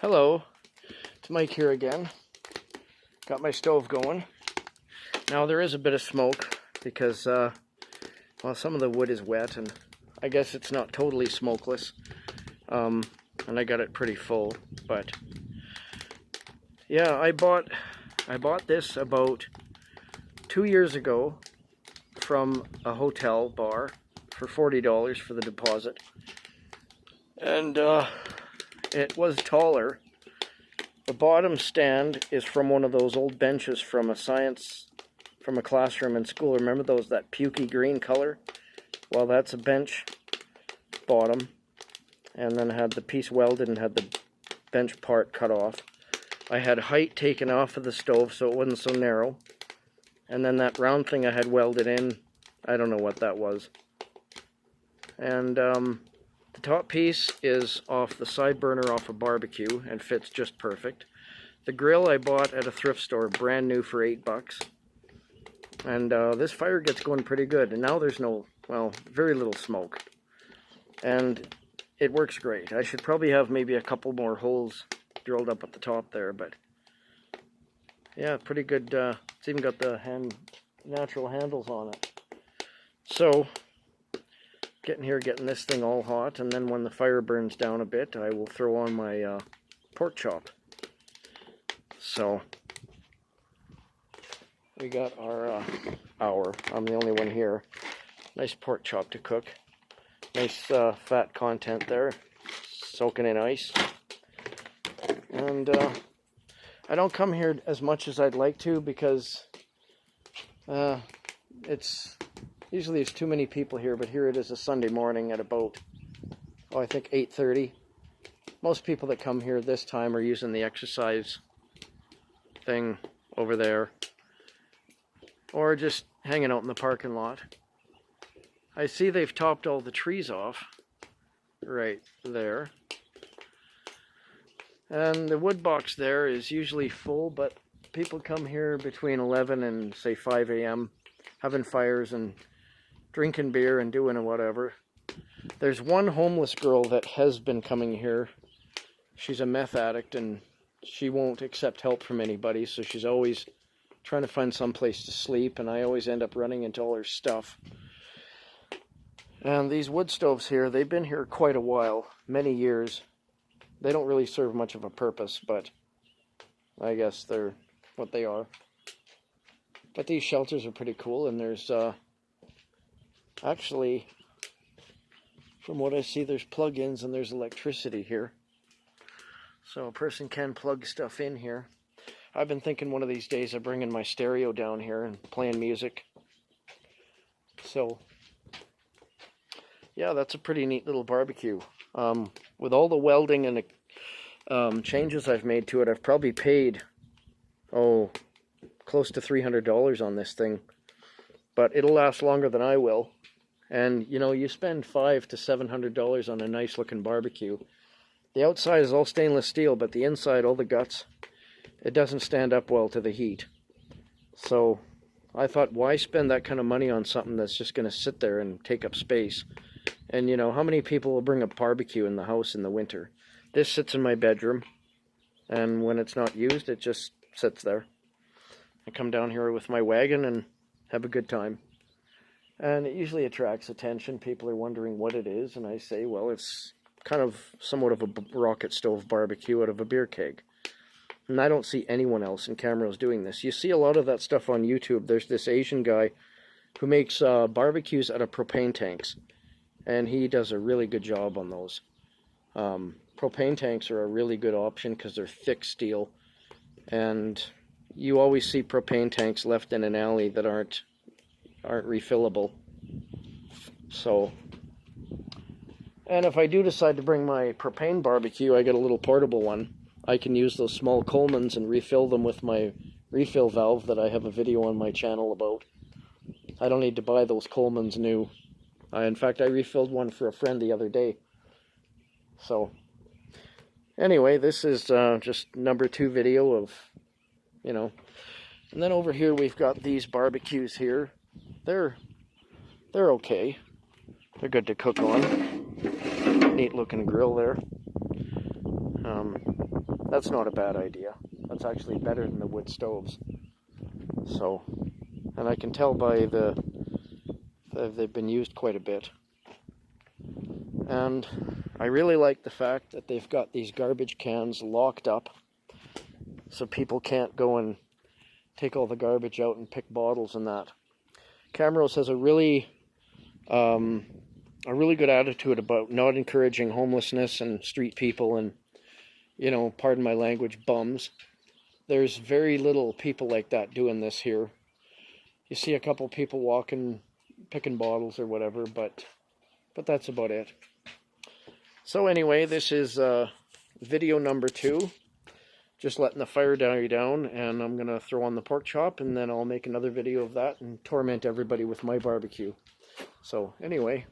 Hello, it's Mike here again. Got my stove going. Now there is a bit of smoke because, well, some of the wood is wet and I guess it's not totally smokeless. And I got it pretty full, but yeah, I bought this about 2 years ago from a hotel bar for $40 for the deposit. And it was taller. The bottom stand is from one of those old benches from a classroom in school. Remember those, that pukey green color? Well, that's a bench bottom. And then had the piece welded and had the bench part cut off. I had height taken off of the stove so it wasn't so narrow. And then that round thing I had welded in, I don't know what that was. And the top piece is off the side burner off a barbecue and fits just perfect. The grill I bought at a thrift store, brand new for $8. And this fire gets going pretty good. And now there's very little smoke. And it works great. I should probably have maybe a couple more holes drilled up at the top there, but yeah, pretty good. It's even got the natural handles on it. So, getting this thing all hot, and then when the fire burns down a bit, I will throw on my pork chop. So, we got our I'm the only one here. Nice pork chop to cook. Nice fat content there, soaking in ice. And I don't come here as much as I'd like to because usually there's too many people here, but here it is a Sunday morning at about, I think 8:30. Most people that come here this time are using the exercise thing over there, or just hanging out in the parking lot. I see they've topped all the trees off right there. And the wood box there is usually full, but people come here between 11 and say 5 a.m. having fires and drinking beer and doing whatever. There's one homeless girl that has been coming here. She's a meth addict and she won't accept help from anybody, so she's always trying to find some place to sleep, and I always end up running into all her stuff. And these wood stoves here, they've been here quite a while, many years. They don't really serve much of a purpose, but I guess they're what they are. But these shelters are pretty cool, and there's actually, from what I see, there's plug-ins and there's electricity here. So a person can plug stuff in here. I've been thinking one of these days of bringing my stereo down here and playing music. So, yeah, that's a pretty neat little barbecue. With all the welding and changes I've made to it, I've probably paid, close to $300 on this thing. But it'll last longer than I will. And, you know, you spend $500 to $700 on a nice looking barbecue. The outside is all stainless steel, but the inside, all the guts, it doesn't stand up well to the heat. So I thought, why spend that kind of money on something that's just going to sit there and take up space? And, you know, how many people will bring a barbecue in the house in the winter? This sits in my bedroom, and when it's not used, it just sits there. I come down here with my wagon and have a good time. And it usually attracts attention. People are wondering what it is, and I say, well, it's kind of somewhat of a rocket stove barbecue out of a beer keg. And I don't see anyone else in Camrose doing this. You see a lot of that stuff on YouTube. There's this Asian guy who makes barbecues out of propane tanks. And he does a really good job on those. Propane tanks are a really good option because they're thick steel. And you always see propane tanks left in an alley that aren't refillable. So, and if I do decide to bring my propane barbecue, I got a little portable one. I can use those small Colemans and refill them with my refill valve that I have a video on my channel about. I don't need to buy those Colemans new. In fact, I refilled one for a friend the other day. So, anyway, this is just number 2 video of, you know. And then over here we've got these barbecues here. They're okay. They're good to cook on. Neat looking grill there. That's not a bad idea. That's actually better than the wood stoves. So, and I can tell by they've been used quite a bit. And I really like the fact that they've got these garbage cans locked up so people can't go and take all the garbage out and pick bottles and that. Camrose has a really good attitude about not encouraging homelessness and street people and, you know, pardon my language, bums. There's very little people like that doing this here. You see a couple people walking, picking bottles or whatever, but that's about it. So anyway, this is video number 2. Just letting the fire die down, and I'm going to throw on the pork chop, and then I'll make another video of that and torment everybody with my barbecue. So anyway,